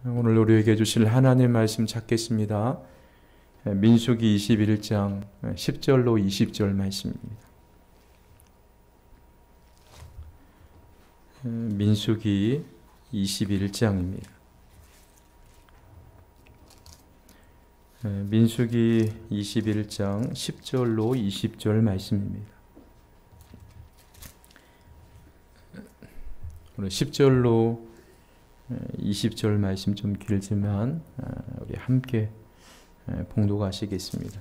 오늘 우리에게 주실 하나님 말씀 찾겠습니다. 민수기 21장 10절로 20절 말씀입니다. 민수기 21장입니다. 민수기 21장 10절로 20절 말씀입니다. 오늘 10절로 20절 말씀 좀 길지만 우리 함께 봉독하시겠습니다.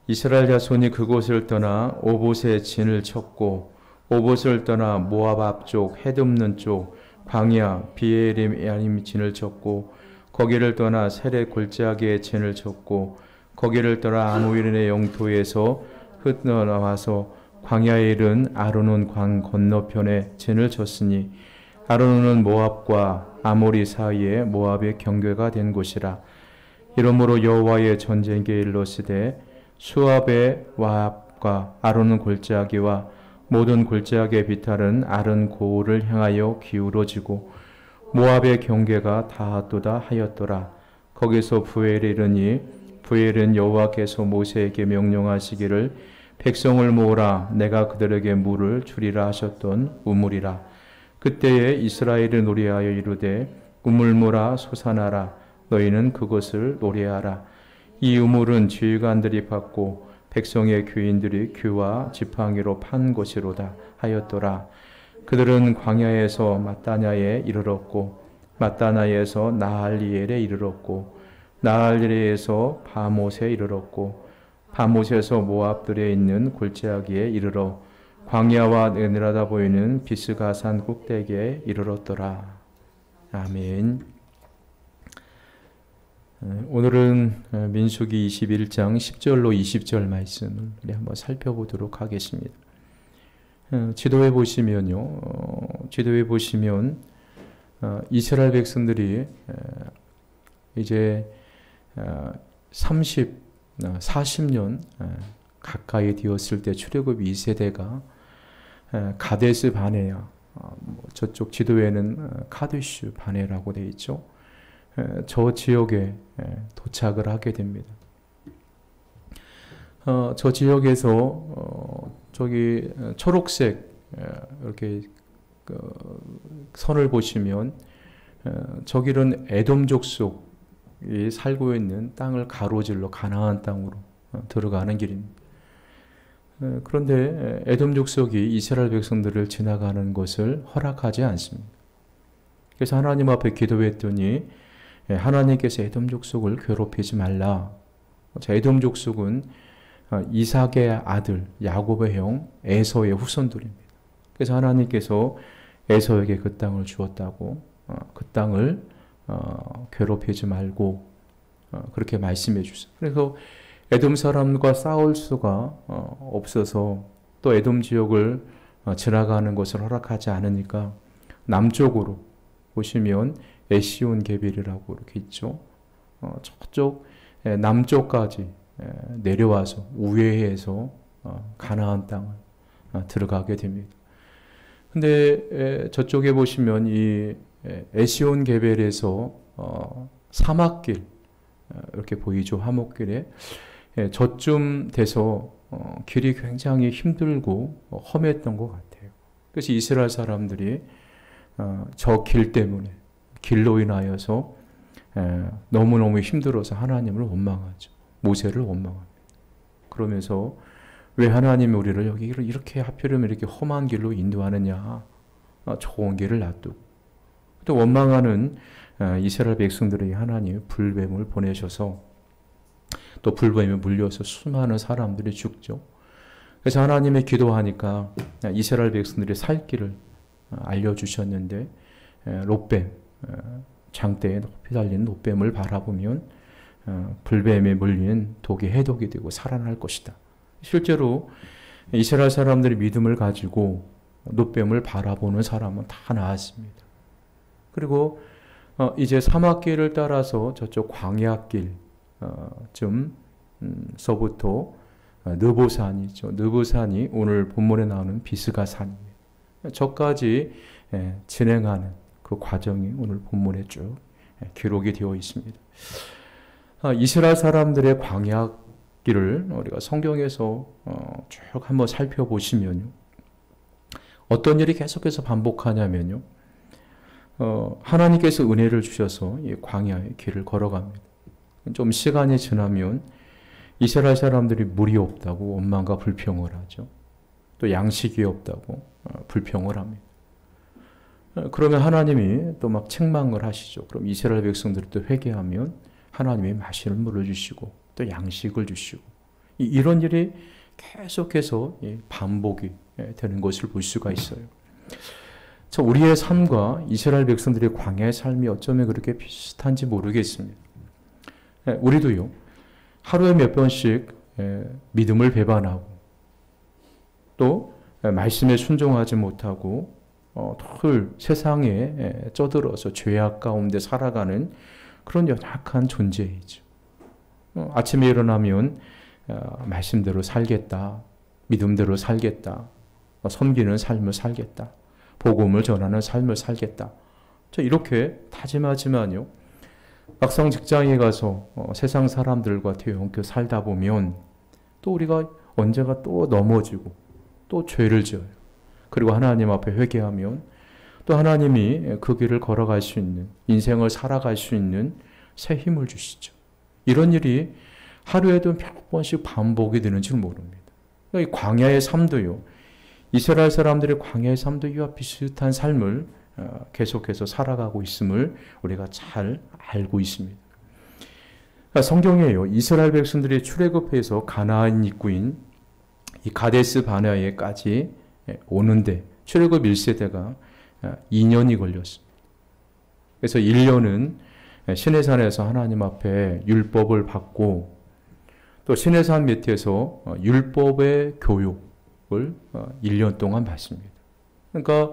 이스라엘 자손이 그곳을 떠나 오봇에 진을 쳤고 오봇을 떠나 모압 앞쪽 헤듬는 쪽 광야 비에림 진을 쳤고 거기를 떠나 세렛 골짜기에 진을 쳤고 거기를 떠나 아모리의 영토에서 흩어나와서 광야에 이른 아르논 강 건너편에 진을 쳤으니 아르논은 모압과 아모리 사이에 모압의 경계가 된 곳이라. 이러므로 여호와의 전쟁기에 일러시되 수압의 와합과 아르논 골짜기와 모든 골짜기의 비탈은 아른 고을을 향하여 기울어지고 모압의 경계가 닿았도다 하였더라. 거기서 부엘에 이르니 부엘은 여호와께서 모세에게 명령하시기를 백성을 모으라 내가 그들에게 물을 주리라 하셨던 우물이라. 그때에 이스라엘을 노래하여 이르되 우물물아 솟아나라 너희는 그것을 노래하라. 이 우물은 지휘관들이 팠고 백성의 교인들이 규와 지팡이로 판 것이로다 하였더라. 그들은 광야에서 마따냐에 이르렀고 마따나에서 나할리엘에 이르렀고 나할리엘에서 바못에 이르렀고 바못에서 모압들에 있는 골짜기에 이르러 광야와 내려다 보이는 비스가산 꼭대기에 이르렀더라. 아멘. 오늘은 민수기 21장 10절로 20절 말씀을 우리 한번 살펴보도록 하겠습니다. 지도에 보시면요. 지도에 보시면 이스라엘 백성들이 이제 40년 가까이 되었을 때 출애굽 2세대가 가데스 바네아, 저쪽 지도에는 카데슈 바네라고 되어 있죠. 저 지역에 도착을 하게 됩니다. 저 지역에서 저기 초록색 이렇게 선을 보시면 저기는 에돔 족속이 살고 있는 땅을 가로질러 가나안 땅으로 들어가는 길입니다. 그런데 에돔 족속이 이스라엘 백성들을 지나가는 것을 허락하지 않습니다. 그래서 하나님 앞에 기도했더니 하나님께서 에돔 족속을 괴롭히지 말라. 에돔 족속은 이삭의 아들 야곱의 형 에서의 후손들입니다. 그래서 하나님께서 에서에게 그 땅을 주었다고 그 땅을 괴롭히지 말고 그렇게 말씀해 주세요. 그래서 에돔 사람과 싸울 수가 없어서 또 에돔 지역을 지나가는 것을 허락하지 않으니까 남쪽으로 보시면 에시온 게빌이라고 이렇게 있죠. 저쪽 남쪽까지 내려와서 우회해서 가나안 땅을 들어가게 됩니다. 근데 저쪽에 보시면 이 에시온 게벨에서 사막길 이렇게 보이죠. 화목길에 저쯤 돼서 길이 굉장히 힘들고 험했던 것 같아요. 그래서 이스라엘 사람들이 저 길 때문에 길로 인하여서 너무너무 힘들어서 하나님을 원망하죠. 모세를 원망합니다. 그러면서 왜 하나님이 우리를 여기 이렇게 하필이면 이렇게 험한 길로 인도하느냐. 좋은 길을 놔두고. 또 원망하는 이스라엘 백성들에게 하나님이 불뱀을 보내셔서 또 불뱀에 물려서 수많은 사람들이 죽죠. 그래서 하나님의 기도하니까 이스라엘 백성들이 살 길을 알려주셨는데 롯뱀, 장대에 높이 달린 롯뱀을 바라보면 불뱀에 물린 독이 해독이 되고 살아날 것이다. 실제로 이스라엘 사람들이 믿음을 가지고 롯뱀을 바라보는 사람은 다 나왔습니다. 그리고 이제 사막길을 따라서 저쪽 광야길 서부터 느보산이 있죠. 느보산이 오늘 본문에 나오는 비스가산입니다. 저까지 진행하는 그 과정이 오늘 본문에 쭉 기록이 되어 있습니다. 이스라엘 사람들의 광야 길을 우리가 성경에서 쭉 한번 살펴보시면요. 어떤 일이 계속해서 반복하냐면요. 하나님께서 은혜를 주셔서 이 광야의 길을 걸어갑니다. 좀 시간이 지나면 이스라엘 사람들이 물이 없다고 원망과 불평을 하죠. 또 양식이 없다고 불평을 합니다. 그러면 하나님이 또 막 책망을 하시죠. 그럼 이스라엘 백성들이 또 회개하면 하나님이 마시는 물을 주시고 또 양식을 주시고 이런 일이 계속해서 반복이 되는 것을 볼 수가 있어요. 우리의 삶과 이스라엘 백성들의 광야의 삶이 어쩌면 그렇게 비슷한지 모르겠습니다. 우리도요, 하루에 몇 번씩 믿음을 배반하고 또 말씀에 순종하지 못하고 늘 세상에 쩌들어서 죄악 가운데 살아가는 그런 연약한 존재이죠. 아침에 일어나면 말씀대로 살겠다, 믿음대로 살겠다, 섬기는 삶을 살겠다, 복음을 전하는 삶을 살겠다. 이렇게 다짐하지만요, 막상 직장에 가서 세상 사람들과 대형교 살다 보면 또 우리가 언제가 또 넘어지고 또 죄를 지어요. 그리고 하나님 앞에 회개하면 또 하나님이 그 길을 걸어갈 수 있는, 인생을 살아갈 수 있는 새 힘을 주시죠. 이런 일이 하루에도 몇 번씩 반복이 되는 줄 모릅니다. 이 광야의 삶도요, 이스라엘 사람들의 광야의 삶도 이와 비슷한 삶을 계속해서 살아가고 있음을 우리가 잘 알고 있습니다. 성경에요, 이스라엘 백성들이 출애굽해서 가나안 입구인 이 가데스 바네아에까지 오는데 출애굽 1세대가 2년이 걸렸습니다. 그래서 1년은 시내산에서 하나님 앞에 율법을 받고 또 시내산 밑에서 율법의 교육을 1년 동안 받습니다. 그러니까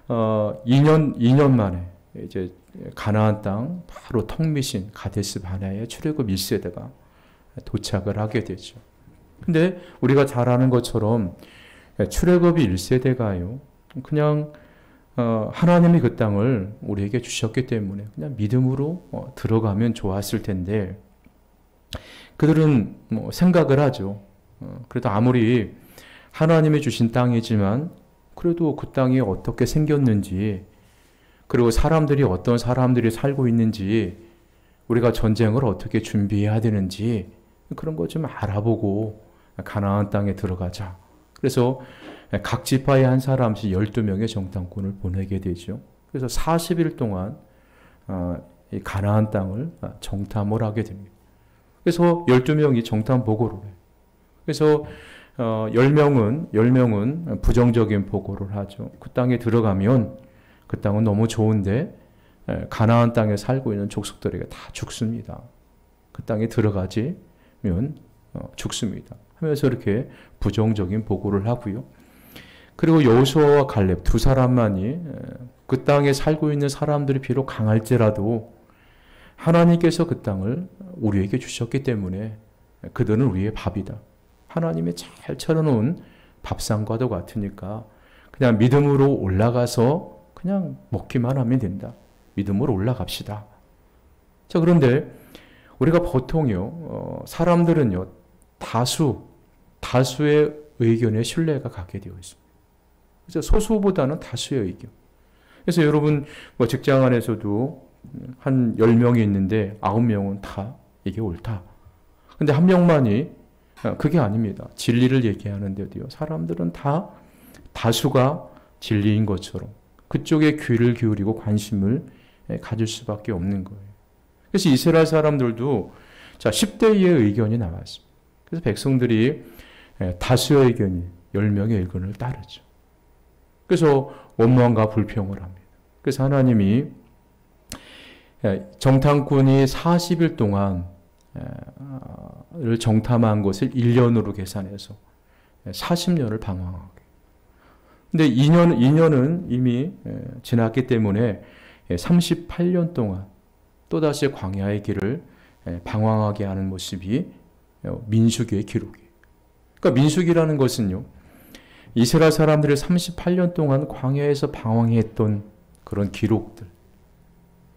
2년 만에 이제 가나안 땅 바로 턱미신 가데스 바네아에 출애굽 1세대가 도착을 하게 되죠. 근데 우리가 잘 아는 것처럼 출애굽이 1세대가요. 그냥 하나님이 그 땅을 우리에게 주셨기 때문에 그냥 믿음으로 들어가면 좋았을 텐데 그들은 생각을 하죠. 그래도 아무리 하나님이 주신 땅이지만 그래도 그 땅이 어떻게 생겼는지 그리고 사람들이 어떤 사람들이 살고 있는지 우리가 전쟁을 어떻게 준비해야 되는지 그런 거 좀 알아보고 가나안 땅에 들어가자. 그래서 각 지파의 한 사람씩 12명의 정탐꾼을 보내게 되죠. 그래서 40일 동안 이 가나안 땅을 정탐을 하게 됩니다. 그래서 12명이 정탐 보고를 해요. 그래서 10명은 부정적인 보고를 하죠. 그 땅에 들어가면 그 땅은 너무 좋은데 가나안 땅에 살고 있는 족속들에게 다 죽습니다. 그 땅에 들어가지면 죽습니다. 하면서 이렇게 부정적인 보고를 하고요. 그리고 여호수아와 갈렙 두 사람만이 그 땅에 살고 있는 사람들이 비록 강할지라도 하나님께서 그 땅을 우리에게 주셨기 때문에 그들은 우리의 밥이다. 하나님이 잘 차려놓은 밥상과도 같으니까 그냥 믿음으로 올라가서 그냥 먹기만 하면 된다. 믿음으로 올라갑시다. 자, 그런데 우리가 보통요, 사람들은요, 다수의 의견에 신뢰가 가게 되어 있습니다. 그래서 소수보다는 다수의 의견. 그래서 여러분, 직장 안에서도 한 10명이 있는데 9명은 다 이게 옳다. 근데 한 명만이 그게 아닙니다. 진리를 얘기하는데도요, 사람들은 다 다수가 진리인 것처럼 그쪽에 귀를 기울이고 관심을 가질 수밖에 없는 거예요. 그래서 이스라엘 사람들도 10대 2의 의견이 나왔습니다. 그래서 백성들이 다수의 의견이 10명의 의견을 따르죠. 그래서 원망과 불평을 합니다. 그래서 하나님이 정탐꾼이 40일 동안 를 정탐한 것을 1년으로 계산해서 40년을 방황하게. 근데 2년은 이미 지났기 때문에 38년 동안 또다시 광야의 길을 방황하게 하는 모습이 민수기의 기록이에요. 그러니까 민수기라는 것은요, 이스라엘 사람들이 38년 동안 광야에서 방황했던 그런 기록들.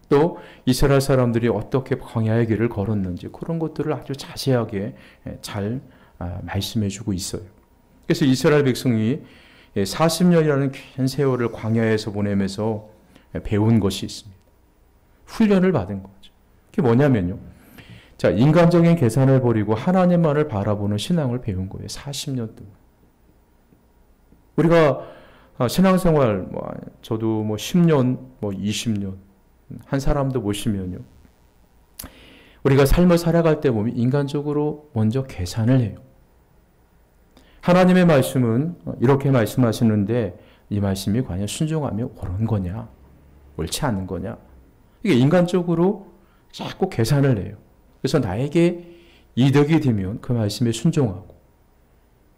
또 이스라엘 사람들이 어떻게 광야의 길을 걸었는지 그런 것들을 아주 자세하게 잘 말씀해 주고 있어요. 그래서 이스라엘 백성이 40년이라는 긴 세월을 광야에서 보내면서 배운 것이 있습니다. 훈련을 받은 거죠. 그게 뭐냐면요. 자, 인간적인 계산을 버리고 하나님만을 바라보는 신앙을 배운 거예요. 40년 동안. 우리가 신앙생활, 저도 10년, 20년, 한 사람도 보시면요. 우리가 삶을 살아갈 때 보면 인간적으로 먼저 계산을 해요. 하나님의 말씀은 이렇게 말씀하시는데 이 말씀이 과연 순종하며 옳은 거냐, 옳지 않은 거냐. 이게 인간적으로 자꾸 계산을 해요. 그래서 나에게 이득이 되면 그 말씀에 순종하고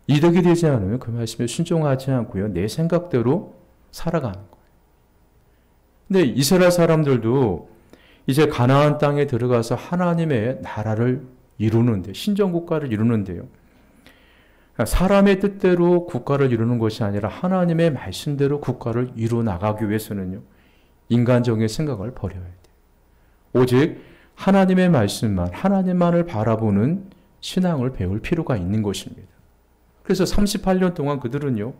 이득이 되지 않으면 그 말씀에 순종하지 않고요. 내 생각대로 살아가는 거예요. 근데 이스라엘 사람들도 이제 가나안 땅에 들어가서 하나님의 나라를 이루는데, 신정국가를 이루는데요. 사람의 뜻대로 국가를 이루는 것이 아니라 하나님의 말씀대로 국가를 이루어 나가기 위해서는요. 인간적인 생각을 버려야 돼요. 오직 하나님의 말씀만, 하나님만을 바라보는 신앙을 배울 필요가 있는 것입니다. 그래서 38년 동안 그들은요.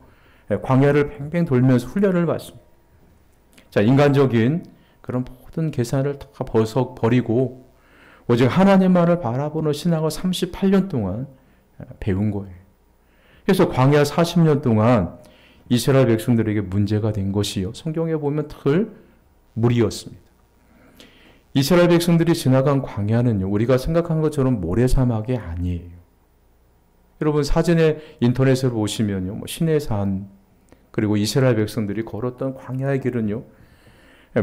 광야를 팽팽 돌면서 훈련을 받습니다. 자, 인간적인 그런 모든 계산을 다 버리고 오직 하나님만을 바라보는 신앙을 38년 동안 배운 거예요. 그래서 광야 40년 동안 이스라엘 백성들에게 문제가 된 것이요. 성경에 보면 늘 물이었습니다. 이스라엘 백성들이 지나간 광야는요. 우리가 생각한 것처럼 모래사막이 아니에요. 여러분 사진에 인터넷으로 보시면요. 시내산 그리고 이스라엘 백성들이 걸었던 광야의 길은요.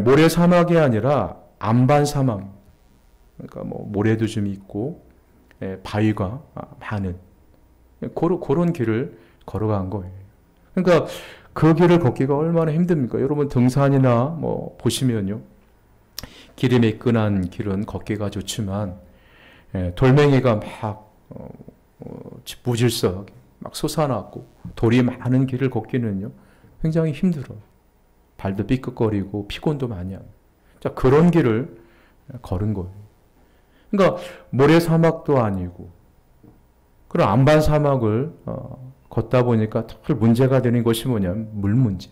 모래사막이 아니라 안반사막. 그러니까 모래도 좀 있고 바위가 많은 그런 길을 걸어간 거예요. 그러니까 그 길을 걷기가 얼마나 힘듭니까? 여러분 등산이나 보시면요. 길이 매끈한 길은 걷기가 좋지만 돌멩이가 막 무질서하게 막 솟아났고 돌이 많은 길을 걷기는요. 굉장히 힘들어요. 발도 삐끗거리고 피곤도 많이 합니다. 자, 그런 길을 걸은 거예요. 그러니까 모래사막도 아니고 그런 안반사막을 걷다 보니까 늘 문제가 되는 것이 뭐냐면 물 문제.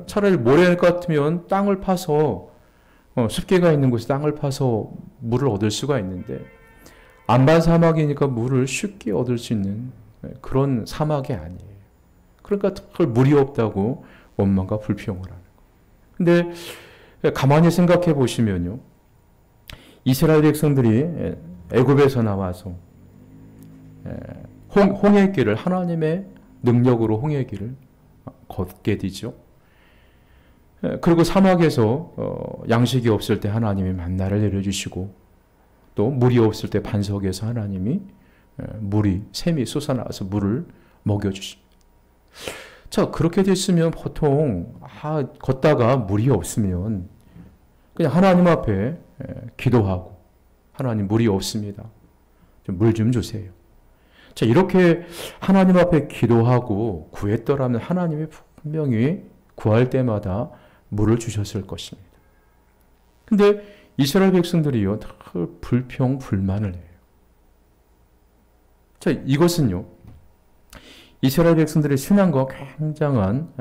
차라리 모래 같으면 땅을 파서 습기가 있는 곳에 땅을 파서 물을 얻을 수가 있는데 안반사막이니까 물을 쉽게 얻을 수 있는 그런 사막이 아니에요. 그러니까 늘 물이 없다고 원망과 불평을 하는 거예요. 근데 가만히 생각해 보시면요. 이스라엘 백성들이 애굽에서 나와서 홍해 길을 하나님의 능력으로 홍해 길을 걷게 되죠. 그리고 사막에서 양식이 없을 때 하나님이 만나를 내려주시고 또 물이 없을 때 반석에서 하나님이 샘이 솟아나와서 물을 먹여주십니다. 자, 그렇게 됐으면 보통 걷다가 물이 없으면 그냥 하나님 앞에 기도하고 하나님 물이 없습니다. 물 좀 주세요. 자, 이렇게 하나님 앞에 기도하고 구했더라면 하나님이 분명히 구할 때마다 물을 주셨을 것입니다. 근데 이스라엘 백성들이요, 다 불평, 불만을 해요. 자, 이것은요, 이스라엘 백성들의 신앙과 굉장한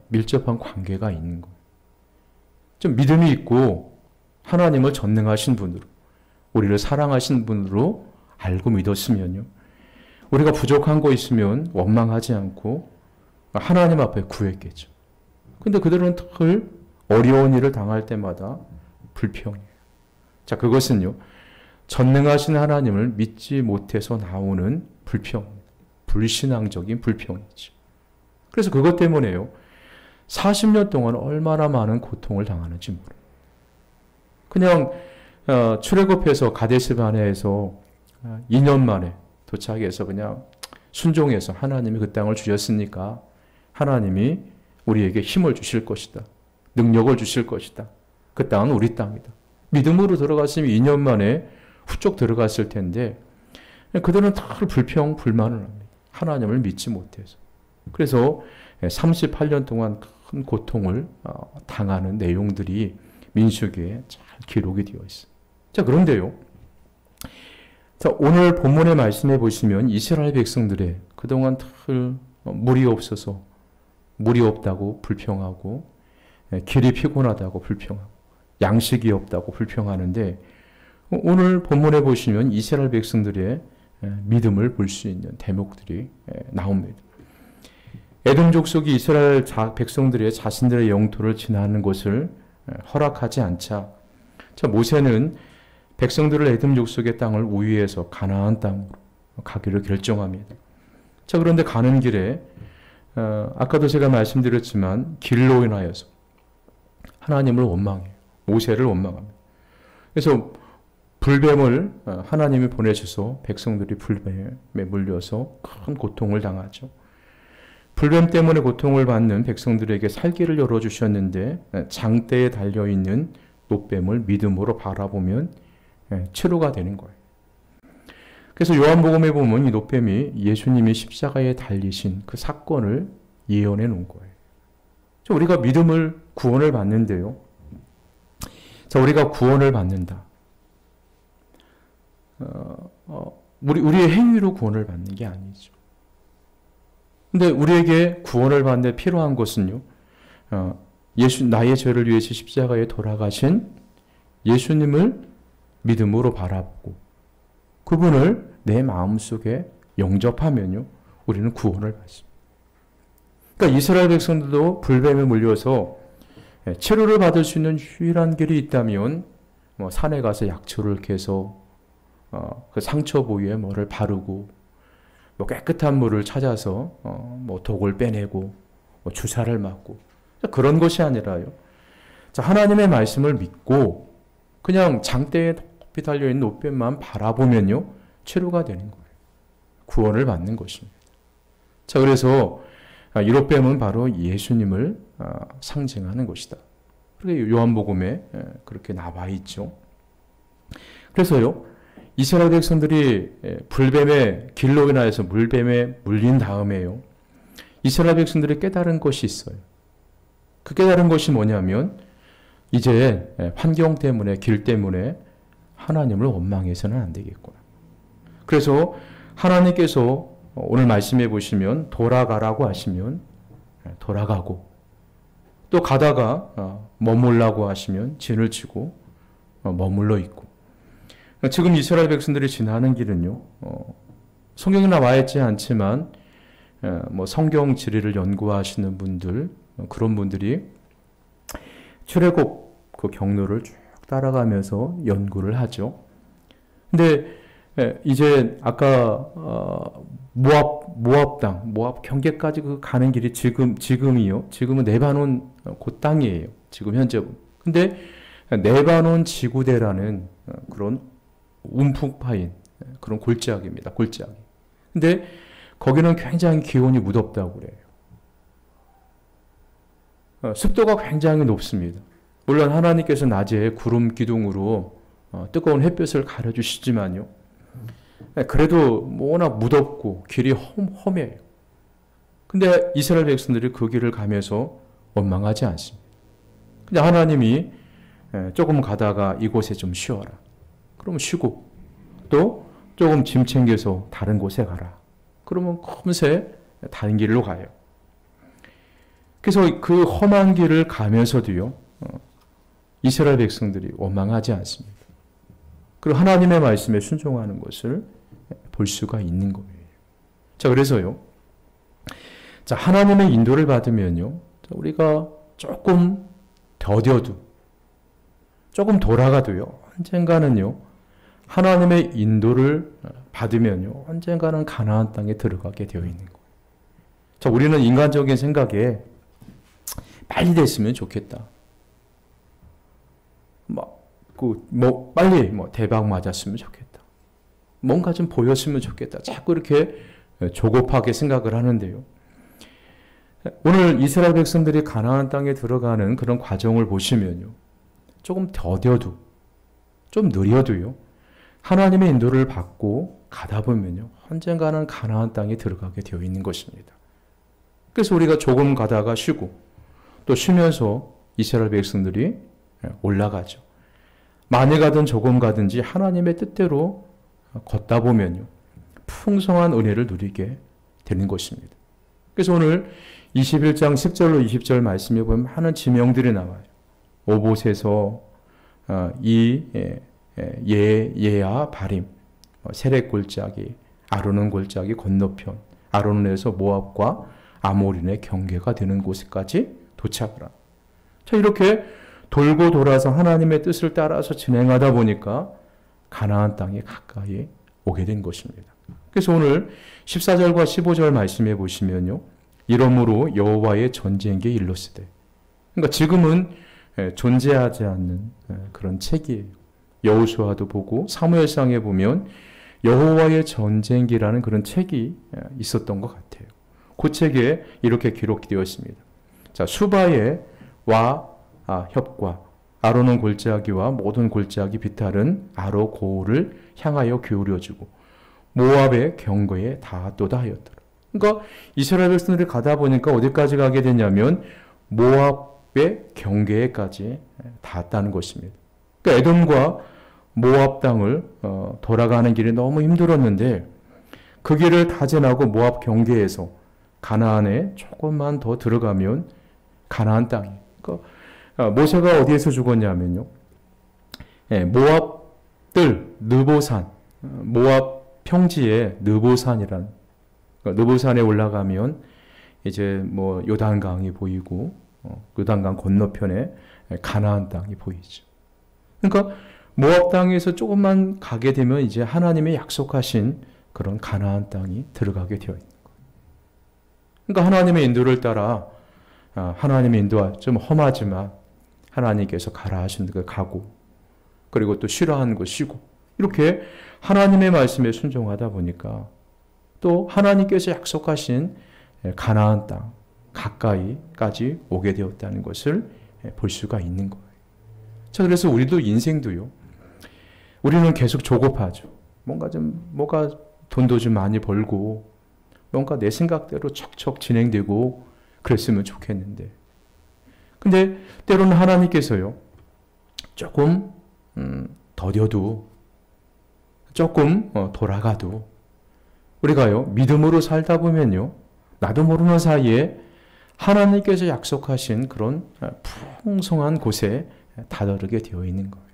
밀접한 관계가 있는 거예요. 좀 믿음이 있고 하나님을 전능하신 분으로, 우리를 사랑하신 분으로 알고 믿었으면요, 우리가 부족한 거 있으면 원망하지 않고 하나님 앞에 구했겠죠. 근데 그들은 늘 어려운 일을 당할 때마다 불평해요. 자, 그것은요, 전능하신 하나님을 믿지 못해서 나오는 불평, 불신앙적인 불평이죠. 그래서 그것 때문에요, 40년 동안 얼마나 많은 고통을 당하는지 모릅니다. 그냥 출애굽해서 가데스 바네에서 2년 만에 도착해서 그냥 순종해서 하나님이 그 땅을 주셨으니까 하나님이 우리에게 힘을 주실 것이다. 능력을 주실 것이다. 그 땅은 우리 땅이다. 믿음으로 들어갔으면 2년 만에 훌쩍 들어갔을 텐데 그들은 다 불평, 불만을 합니다. 하나님을 믿지 못해서. 그래서 38년 동안 큰 고통을 당하는 내용들이 민수기에 잘 기록이 되어 있어요. 자, 그런데요. 자, 오늘 본문의 말씀해 보시면 이스라엘 백성들의 그동안 늘 물이 없어서 물이 없다고 불평하고 길이 피곤하다고 불평하고 양식이 없다고 불평하는데 오늘 본문에 보시면 이스라엘 백성들의 믿음을 볼 수 있는 대목들이 나옵니다. 에돔 족속이 이스라엘 백성들의 자신들의 영토를 지나는 것을 허락하지 않자 모세는 백성들을 에돔 족속의 땅을 우위해서 가나안 땅으로 가기를 결정합니다. 자, 그런데 가는 길에 아까도 제가 말씀드렸지만 길로 인하여서 하나님을 원망해요. 모세를 원망합니다. 그래서 불뱀을 하나님이 보내셔서 백성들이 불뱀에 물려서 큰 고통을 당하죠. 불뱀 때문에 고통을 받는 백성들에게 살길을 열어주셨는데 장대에 달려있는 노뱀을 믿음으로 바라보면 치료가 되는 거예요. 그래서 요한복음에 보면 이 노뱀이 예수님이 십자가에 달리신 그 사건을 예언해 놓은 거예요. 우리가 믿음을 구원을 받는데요. 자, 우리가 구원을 받는다. 우리의 행위로 구원을 받는 게 아니죠. 근데 우리에게 구원을 받는데 필요한 것은요. 나의 죄를 위해서 십자가에 돌아가신 예수님을 믿음으로 바라보고 그분을 내 마음속에 영접하면요. 우리는 구원을 받습니다. 그러니까 이스라엘 백성들도 불뱀에 물려서 치료를 받을 수 있는 유일한 길이 있다면 산에 가서 약초를 캐서 그 상처 부위에 뭐를 바르고 깨끗한 물을 찾아서 독을 빼내고 주사를 맞고 그런 것이 아니라요. 자, 하나님의 말씀을 믿고 그냥 장대에 높이 달려있는 노뱀만 바라보면요. 치료가 되는 거예요. 구원을 받는 것입니다. 자, 그래서 이 노뱀은 바로 예수님을 상징하는 것이다. 그렇게 요한복음에 그렇게 나와 있죠. 그래서요. 이스라엘 백성들이 불뱀의 길로 인하여서 물뱀에 물린 다음에요. 이스라엘 백성들이 깨달은 것이 있어요. 그 깨달은 것이 뭐냐면 이제 환경 때문에 길 때문에 하나님을 원망해서는 안 되겠구나. 그래서 하나님께서 오늘 말씀해 보시면 돌아가라고 하시면 돌아가고 또 가다가 머물라고 하시면 진을 치고 머물러 있고 지금 이스라엘 백성들이 지나는 길은요. 성경에 나와 있지 않지만 성경 지리를 연구하시는 분들 그런 분들이 출애굽 그 경로를 쭉 따라가면서 연구를 하죠. 근데 이제 아까 모압 땅, 모압 경계까지 그 가는 길이 지금은 레바논 그 땅이에요. 지금 현재. 근데 레바논 지구대라는 그런 움푹 파인 그런 골짜기입니다. 골짜기. 근데 거기는 굉장히 기온이 무덥다고 그래요. 습도가 굉장히 높습니다. 물론 하나님께서 낮에 구름 기둥으로 뜨거운 햇볕을 가려주시지만요. 그래도 워낙 무덥고 길이 험해요. 근데 이스라엘 백성들이 그 길을 가면서 원망하지 않습니다. 근데 하나님이 조금 가다가 이곳에 좀 쉬어라. 그러면 쉬고 또 조금 짐 챙겨서 다른 곳에 가라. 그러면 금세 다른 길로 가요. 그래서 그 험한 길을 가면서도요. 이스라엘 백성들이 원망하지 않습니다. 그리고 하나님의 말씀에 순종하는 것을 볼 수가 있는 거예요. 자, 그래서요. 자, 하나님의 인도를 받으면요. 우리가 조금 더뎌도 조금 돌아가도요. 언젠가는요. 하나님의 인도를 받으면요. 언젠가는 가나안 땅에 들어가게 되어 있는 거예요. 자, 우리는 인간적인 생각에 빨리 됐으면 좋겠다. 빨리 대박 맞았으면 좋겠다. 뭔가 좀 보였으면 좋겠다. 자꾸 이렇게 조급하게 생각을 하는데요. 오늘 이스라엘 백성들이 가나안 땅에 들어가는 그런 과정을 보시면요. 조금 더뎌도, 좀 느려도요. 하나님의 인도를 받고 가다 보면요. 언젠가는 가나안 땅에 들어가게 되어 있는 것입니다. 그래서 우리가 조금 가다가 쉬고 또 쉬면서 이스라엘 백성들이 올라가죠. 많이 가든 조금 가든지 하나님의 뜻대로 걷다 보면요, 풍성한 은혜를 누리게 되는 것입니다. 그래서 오늘 21장 10절로 20절 말씀에 보면 많은 지명들이 나와요. 오봇에서 예야 바림, 세렉 골짜기, 아르논 골짜기 건너편, 아르논에서 모압과 아모린의 경계가 되는 곳까지 도착을 합니다. 자, 이렇게 돌고 돌아서 하나님의 뜻을 따라서 진행하다 보니까 가나안 땅에 가까이 오게 된 것입니다. 그래서 오늘 14절과 15절 말씀해 보시면요, 이러므로 여호와의 전쟁기에 일렀으되, 그러니까 지금은 존재하지 않는 그런 책이에요. 여호수아도 보고 사무엘상에 보면 여호와의 전쟁기라는 그런 책이 있었던 것 같아요. 그 책에 이렇게 기록되어 있습니다. 자, 수바의 협과 아르논 골짜기와 모든 골짜기 비탈은 아로 고울을 향하여 기울여주고 모압의 경거에 닿았도다 하였더라. 그러니까 이스라엘 백성들이 가다 보니까 어디까지 가게 되냐면 모압의 경계에까지 닿았다는 것입니다. 그러니까 에돔과 모압 땅을 돌아가는 길이 너무 힘들었는데 그 길을 다 지나고 모압 경계에서 가나안에 조금만 더 들어가면 가나안 땅이. 그러니까 모세가 어디에서 죽었냐면요, 모압들 느보산, 모압 평지에 느보산이란, 그러니까 느보산에 올라가면 이제 뭐 요단강이 보이고 요단강 건너편에 가나안 땅이 보이죠. 그러니까 모압 땅에서 조금만 가게 되면 이제 하나님의 약속하신 그런 가나안 땅이 들어가게 되어 있는 거예요. 그러니까 하나님의 인도를 따라, 하나님의 인도가 좀 험하지만 하나님께서 가라 하신 그 가고, 그리고 또 싫어하는 거 쉬고, 이렇게 하나님의 말씀에 순종하다 보니까 또 하나님께서 약속하신 가나안 땅 가까이까지 오게 되었다는 것을 볼 수가 있는 거예요. 자, 그래서 우리도 인생도요, 우리는 계속 조급하죠. 뭔가 돈도 좀 많이 벌고 뭔가 내 생각대로 척척 진행되고 그랬으면 좋겠는데, 근데 때로는 하나님께서요, 조금 더뎌도, 조금 돌아가도 우리가요 믿음으로 살다 보면요, 나도 모르는 사이에 하나님께서 약속하신 그런 풍성한 곳에 다다르게 되어 있는 거예요.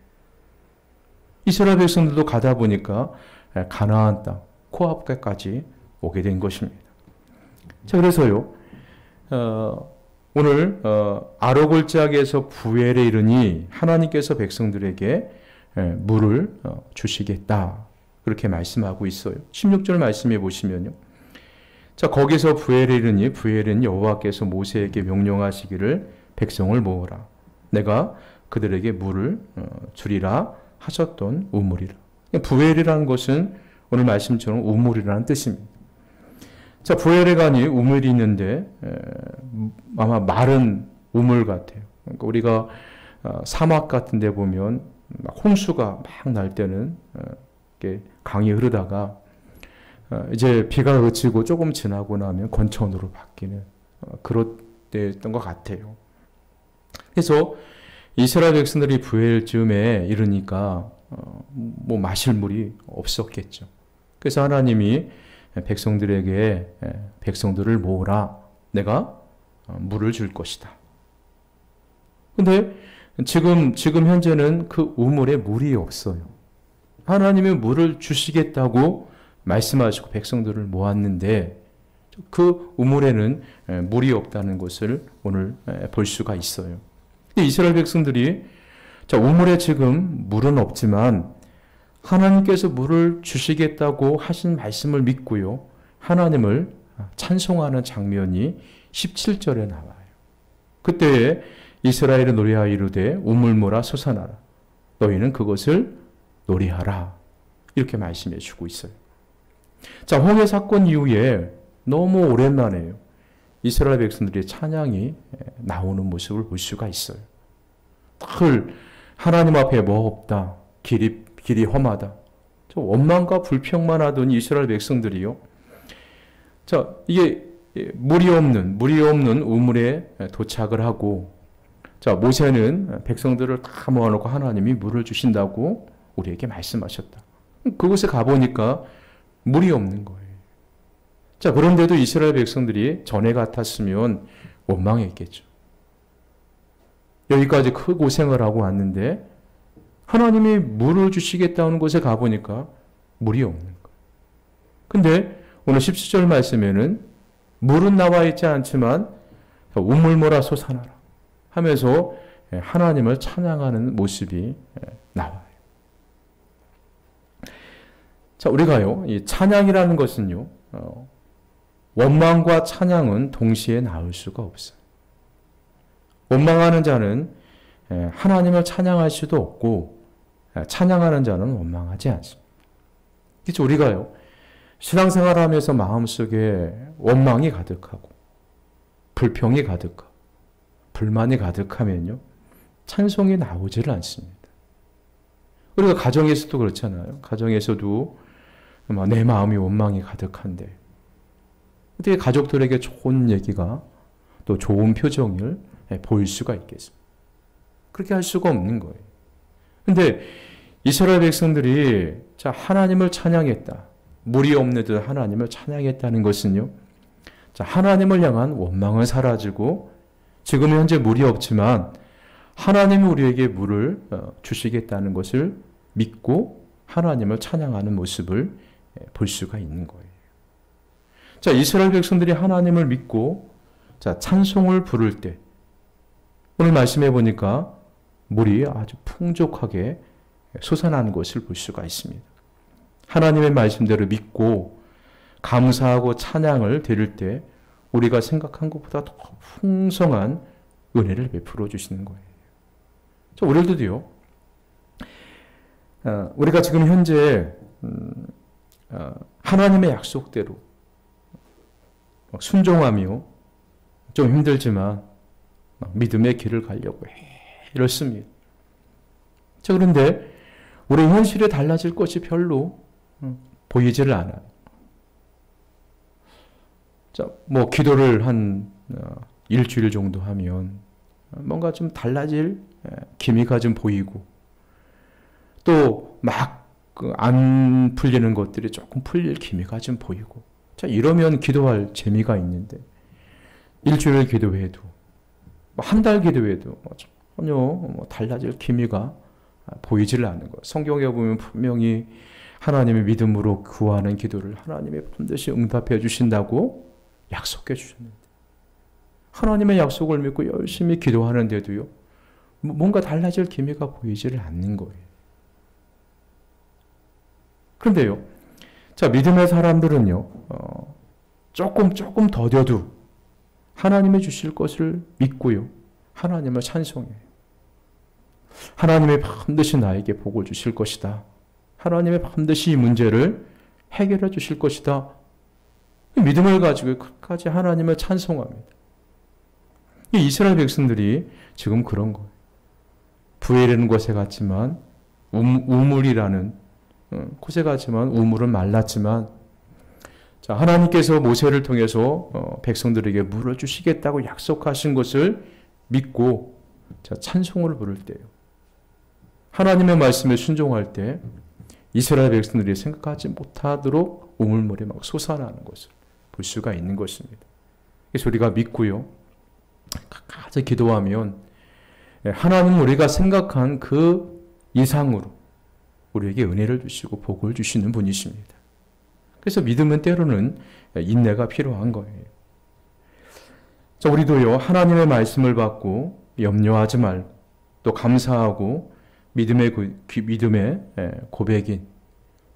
이스라엘 백성들도 가다 보니까 가나안 땅 코앞까지 오게 된 것입니다. 자, 그래서요, 오늘 아로골짜기에서 부엘에 이르니 하나님께서 백성들에게 물을 주시겠다, 그렇게 말씀하고 있어요. 16절 말씀해 보시면요, 자, 거기서 부엘에 이르니 부엘은 여호와께서 모세에게 명령하시기를 백성을 모으라, 내가 그들에게 물을 주리라 하셨던 우물이라. 부엘이라는 것은 오늘 말씀처럼 우물이라는 뜻입니다. 자, 부엘에 가니 우물이 있는데 아마 마른 우물 같아요. 그러니까 우리가 사막 같은 데 보면 홍수가 막 날 때는 이렇게 강이 흐르다가 이제 비가 그치고 조금 지나고 나면 권천으로 바뀌는 그런 때였던 것 같아요. 그래서 이스라엘 백성들이 부엘쯤에 이르니까 뭐 마실 물이 없었겠죠. 그래서 하나님이 백성들에게 백성들을 모으라, 내가 물을 줄 것이다. 근데 지금 현재는 그 우물에 물이 없어요. 하나님이 물을 주시겠다고 말씀하시고 백성들을 모았는데 그 우물에는 물이 없다는 것을 오늘 볼 수가 있어요. 이스라엘 백성들이, 자, 우물에 지금 물은 없지만 하나님께서 물을 주시겠다고 하신 말씀을 믿고요, 하나님을 찬송하는 장면이 17절에 나와요. 그때에 이스라엘은 노래하여 이르되 우물물아 솟아나라, 너희는 그것을 노래하라, 이렇게 말씀해 주고 있어요. 자, 홍해 사건 이후에 너무 오랜만에요, 이스라엘 백성들의 찬양이 나오는 모습을 볼 수가 있어요. 늘 하나님 앞에 뭐 없다, 길이 험하다, 원망과 불평만 하던 이스라엘 백성들이요, 자, 이게 물이 없는 우물에 도착을 하고 자, 모세는 백성들을 다 모아놓고 하나님이 물을 주신다고 우리에게 말씀하셨다. 그곳에 가보니까 물이 없는 거예요. 자, 그런데도 이스라엘 백성들이 전에 같았으면 원망했겠죠. 여기까지 큰 고생을 하고 왔는데 하나님이 물을 주시겠다는 곳에 가보니까 물이 없는 거예요. 근데 오늘 17절 말씀에는 물은 나와 있지 않지만 우물물아 솟아나라 하면서 하나님을 찬양하는 모습이 나와요. 자, 우리가요, 이 찬양이라는 것은요, 원망과 찬양은 동시에 나올 수가 없어요. 원망하는 자는 하나님을 찬양할 수도 없고, 찬양하는 자는 원망하지 않습니다. 그렇죠? 우리가요, 신앙생활 하면서 마음속에 원망이 가득하고, 불평이 가득하고, 불만이 가득하면요, 찬송이 나오지를 않습니다. 우리가 가정에서도 그렇잖아요. 가정에서도 내 마음이 원망이 가득한데 어떻게 가족들에게 좋은 얘기가 또 좋은 표정을 보일 수가 있겠습니까? 그렇게 할 수가 없는 거예요. 근데 이스라엘 백성들이 자, 하나님을 찬양했다. 물이 없는 듯 하나님을 찬양했다는 것은요. 자, 하나님을 향한 원망은 사라지고 지금 현재 물이 없지만 하나님이 우리에게 물을 주시겠다는 것을 믿고 하나님을 찬양하는 모습을 볼 수가 있는 거예요. 자, 이스라엘 백성들이 하나님을 믿고 자, 찬송을 부를 때 오늘 말씀해 보니까 물이 아주 풍족하게 솟아나는 것을 볼 수가 있습니다. 하나님의 말씀대로 믿고 감사하고 찬양을 드릴 때 우리가 생각한 것보다 더 풍성한 은혜를 베풀어 주시는 거예요. 자, 우리들도요, 우리가 지금 현재 하나님의 약속대로 순종하며 좀 힘들지만 믿음의 길을 가려고 이렇습니다. 자, 그런데 우리 현실에 달라질 것이 별로 보이지를 않아요. 자, 뭐 기도를 한 일주일 정도 하면 뭔가 좀 달라질 기미가 좀 보이고 또 막 안 풀리는 것들이 조금 풀릴 기미가 좀 보이고 자, 이러면 기도할 재미가 있는데 일주일 기도해도 한 달 기도해도 전혀 달라질 기미가 보이질 않는 거예요. 성경에 보면 분명히 하나님의 믿음으로 구하는 기도를 하나님이 반드시 응답해 주신다고 약속해 주셨는데 하나님의 약속을 믿고 열심히 기도하는데도요, 뭔가 달라질 기미가 보이지를 않는 거예요. 그런데요, 자, 믿음의 사람들은요, 조금 더뎌도 하나님이 주실 것을 믿고요, 하나님을 찬송해요. 하나님이 반드시 나에게 복을 주실 것이다. 하나님이 반드시 이 문제를 해결해 주실 것이다. 믿음을 가지고 끝까지 하나님을 찬송합니다. 이 이스라엘 백성들이 지금 그런 거예요. 부엘이라는 곳에 갔지만 우물이라는 곳에 갔지만 우물은 말랐지만 자, 하나님께서 모세를 통해서 백성들에게 물을 주시겠다고 약속하신 것을 믿고 자, 찬송을 부를 때요. 하나님의 말씀에 순종할 때 이스라엘 백성들이 생각하지 못하도록 우물물이 막 솟아나는 것을 볼 수가 있는 것입니다. 그래서 우리가 믿고요, 끝까지 기도하면 하나님은 우리가 생각한 그 이상으로 우리에게 은혜를 주시고 복을 주시는 분이십니다. 그래서 믿음은 때로는 인내가 필요한 거예요. 자, 우리도요, 하나님의 말씀을 받고 염려하지 말고 또 감사하고 믿음의 고백인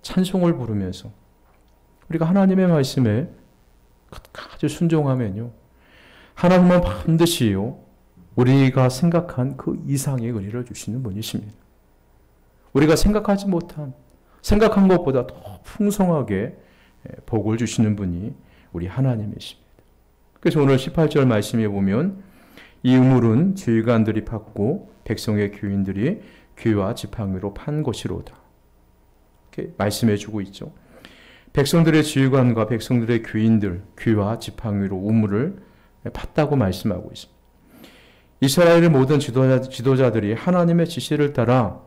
찬송을 부르면서 우리가 하나님의 말씀에 끝까지 순종하면요, 하나님은 반드시요, 우리가 생각한 그 이상의 은혜를 주시는 분이십니다. 우리가 생각한 것보다 더 풍성하게 복을 주시는 분이 우리 하나님이십니다. 그래서 오늘 18절 말씀에 보면 이 우물은 지휘관들이 팠고 백성의 귀인들이 귀와 지팡이로 판 것이로다. 이렇게 말씀해 주고 있죠. 백성들의 지휘관과 백성들의 귀인들 귀와 지팡이로 우물을 팠다고 말씀하고 있습니다. 이스라엘의 모든 지도자들이 하나님의 지시를 따라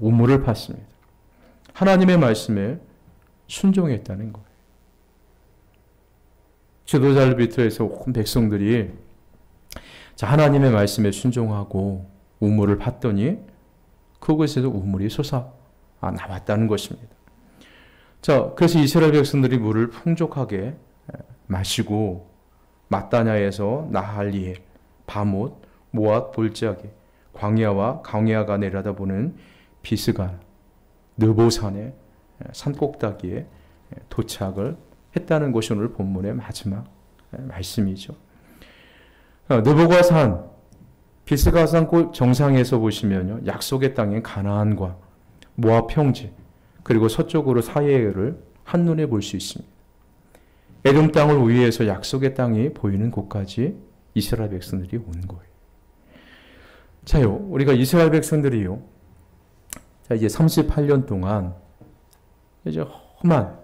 우물을 팠습니다. 하나님의 말씀에 순종했다는 거예요. 지도자를 비롯해서 온 백성들이 하나님의 말씀에 순종하고 우물을 팠더니 그곳에서 우물이 솟아 나왔다는 것입니다. 그래서 이스라엘 백성들이 물을 풍족하게 마시고 마따냐에서 나할리엘, 바못, 모압 볼지아게, 광야와 강야가 내려다보는 비스가, 느보산의 산꼭대기에 도착을 했다는 것이 오늘 본문의 마지막 말씀이죠. 느보가 산, 비스가 산 정상에서 보시면요, 약속의 땅인 가나안과 모압 평지, 그리고 서쪽으로 사해를 한눈에 볼 수 있습니다. 에돔 땅을 위에서 약속의 땅이 보이는 곳까지 이스라엘 백성들이 온 거예요. 우리가 이스라엘 백성들이요, 이제 38년 동안 이제 험한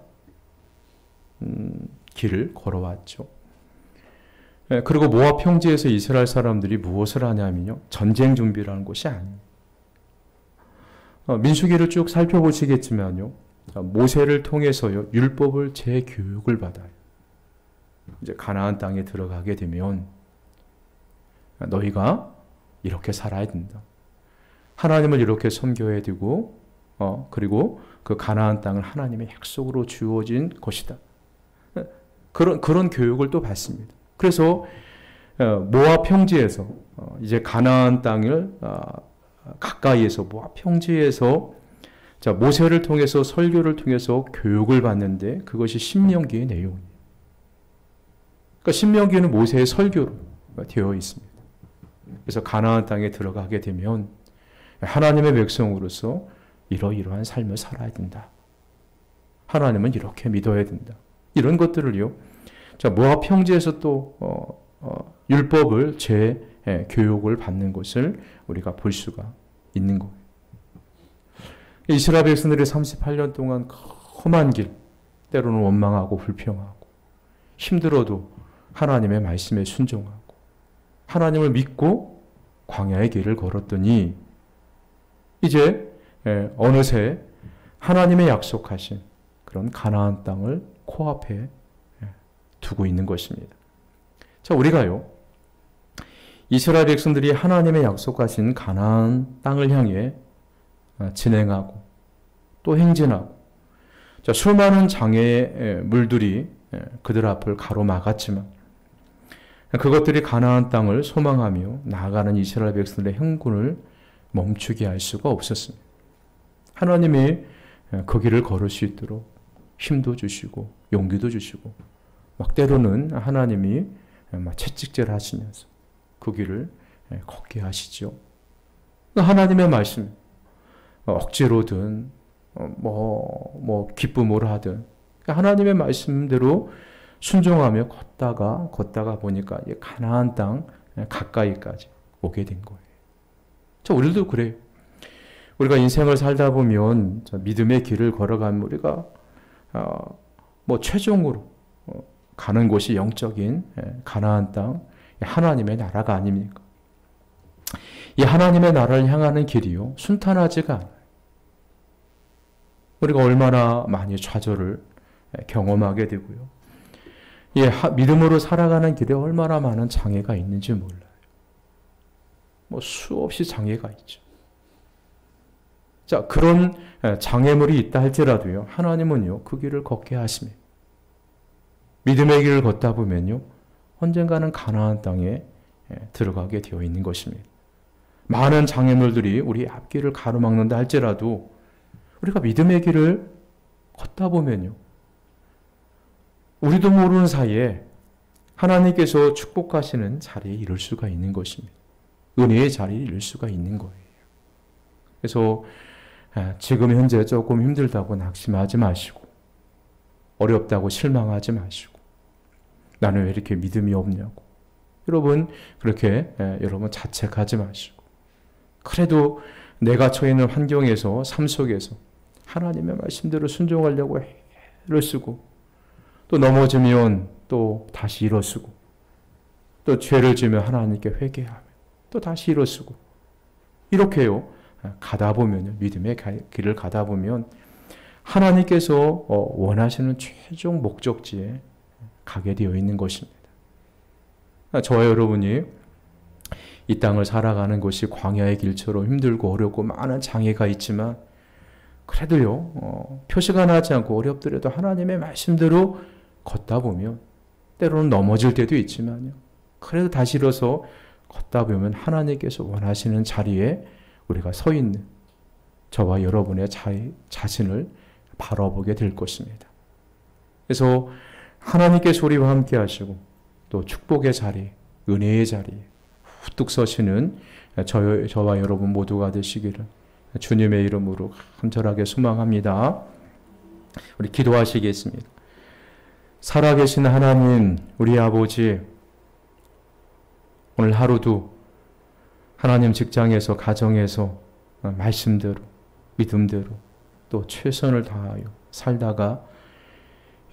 길을 걸어왔죠. 그리고 모압 평지에서 이스라엘 사람들이 무엇을 하냐면요, 전쟁 준비라는 것이 아니에요. 민수기를 쭉 살펴보시겠지만요, 모세를 통해서요, 율법을 재교육을 받아요. 이제 가나안 땅에 들어가게 되면 너희가 이렇게 살아야 된다. 하나님을 이렇게 섬겨야 되고, 그리고 그 가나안 땅은 하나님의 약속으로 주어진 것이다. 그런 교육을 또 받습니다. 그래서 모압 평지에서 이제 가나안 땅을 가까이에서 모압 평지에서 모세를 통해서 설교를 통해서 교육을 받는데 그것이 신명기의 내용이에요. 그러니까 신명기는 모세의 설교로 되어 있습니다. 그래서 가나안 땅에 들어가게 되면 하나님의 백성으로서 이러이러한 삶을 살아야 된다. 하나님은 이렇게 믿어야 된다. 이런 것들을요, 모압 평지에서 또 율법을 교육을 받는 것을 우리가 볼 수가 있는 거예요. 이스라엘 백성들이 38년 동안 험한 길, 때로는 원망하고 불평하고 힘들어도 하나님의 말씀에 순종하고 하나님을 믿고 광야의 길을 걸었더니 이제 어느새 하나님의 약속하신 그런 가나안 땅을 코앞에 두고 있는 것입니다. 우리가요, 이스라엘 백성들이 하나님의 약속하신 가나안 땅을 향해 진행하고 또 행진하고 수많은 장애의 물들이 그들 앞을 가로막았지만 그것들이 가나안 땅을 소망하며 나아가는 이스라엘 백성들의 행군을 멈추게 할 수가 없었습니다. 하나님이 그 길을 걸을 수 있도록 힘도 주시고 용기도 주시고 막 때로는 하나님이 채찍질 하시면서 그 길을 걷게 하시죠. 하나님의 말씀, 억지로든 기쁨으로 하든 하나님의 말씀대로 순종하며 걷다가 보니까 가나안 땅 가까이까지 오게 된 거예요. 우리도 그래요. 우리가 인생을 살다 보면 믿음의 길을 걸어가면 우리가 최종으로 가는 곳이 영적인 가나안 땅, 하나님의 나라가 아닙니까? 이 하나님의 나라를 향하는 길이요, 순탄하지가 않아요. 우리가 얼마나 많이 좌절을 경험하게 되고요. 믿음으로 살아가는 길에 얼마나 많은 장애가 있는지 몰라요. 수없이 장애가 있죠. 그런 장애물이 있다 할지라도요, 하나님은요, 그 길을 걷게 하십니다. 믿음의 길을 걷다 보면요, 언젠가는 가나안 땅에 들어가게 되어 있는 것입니다. 많은 장애물들이 우리 앞길을 가로막는다 할지라도 우리가 믿음의 길을 걷다 보면요, 우리도 모르는 사이에 하나님께서 축복하시는 자리에 이를 수가 있는 것입니다. 은혜의 자리에 이를 수가 있는 거예요. 그래서 지금 현재 조금 힘들다고 낙심하지 마시고, 어렵다고 실망하지 마시고, 나는 왜 이렇게 믿음이 없냐고 여러분 그렇게 여러분 자책하지 마시고, 그래도 내가 처해 있는 환경에서, 삶 속에서 하나님의 말씀대로 순종하려고 애를 쓰고, 또 넘어지면 또 다시 일어서고, 또 죄를 지으면 하나님께 회개하며, 또 다시 일어서고 이렇게요. 가다 보면 믿음의 길을 가다 보면 하나님께서 원하시는 최종 목적지에 가게 되어 있는 것입니다. 저와 여러분이 이 땅을 살아가는 것이 광야의 길처럼 힘들고 어렵고 많은 장애가 있지만 그래도요, 표시가 나지 않고 어렵더라도 하나님의 말씀대로 걷다 보면 때로는 넘어질 때도 있지만요. 그래도 다시 일어서 걷다 보면 하나님께서 원하시는 자리에 우리가 서 있는 저와 여러분의 자신을 바라보게 될 것입니다. 그래서 하나님께서 우리와 함께 하시고 또 축복의 자리, 은혜의 자리에 우뚝 서시는 저와 여러분 모두가 되시기를 주님의 이름으로 간절하게 소망합니다. 우리 기도하시겠습니다. 살아계신 하나님, 우리 아버지, 오늘 하루도 하나님 직장에서, 가정에서 말씀대로, 믿음대로 또 최선을 다하여 살다가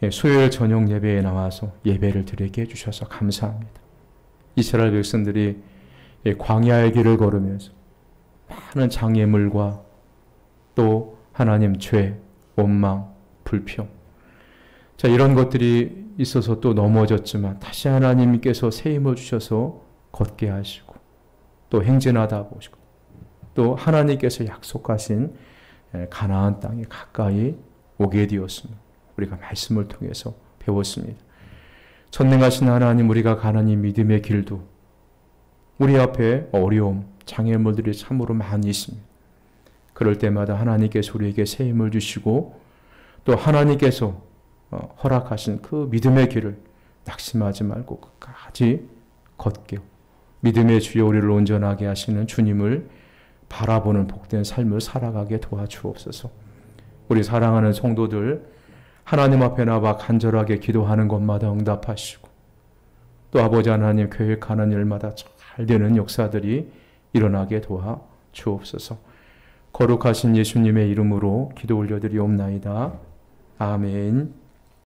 수요일 저녁 예배에 나와서 예배를 드리게 해주셔서 감사합니다. 이스라엘 백성들이 광야의 길을 걸으면서 많은 장애물과 또 하나님 죄, 원망, 불평 자 이런 것들이 있어서 또 넘어졌지만 다시 하나님께서 새 힘을 주셔서 걷게 하시고 또 행진하다 보시고 또 하나님께서 약속하신 가나안 땅에 가까이 오게 되었습니다. 우리가 말씀을 통해서 배웠습니다. 전능하신 하나님, 우리가 가는 이 믿음의 길도 우리 앞에 어려움, 장애물들이 참으로 많이 있습니다. 그럴 때마다 하나님께서 우리에게 새 힘을 주시고 또 하나님께서 허락하신 그 믿음의 길을 낙심하지 말고 끝까지 걷게 믿음의 주여 우리를 온전하게 하시는 주님을 바라보는 복된 삶을 살아가게 도와주옵소서. 우리 사랑하는 성도들 하나님 앞에 나와 간절하게 기도하는 것마다 응답하시고 또 아버지 하나님 계획하는 일마다 잘 되는 역사들이 일어나게 도와주옵소서. 거룩하신 예수님의 이름으로 기도 올려드리옵나이다. 아멘.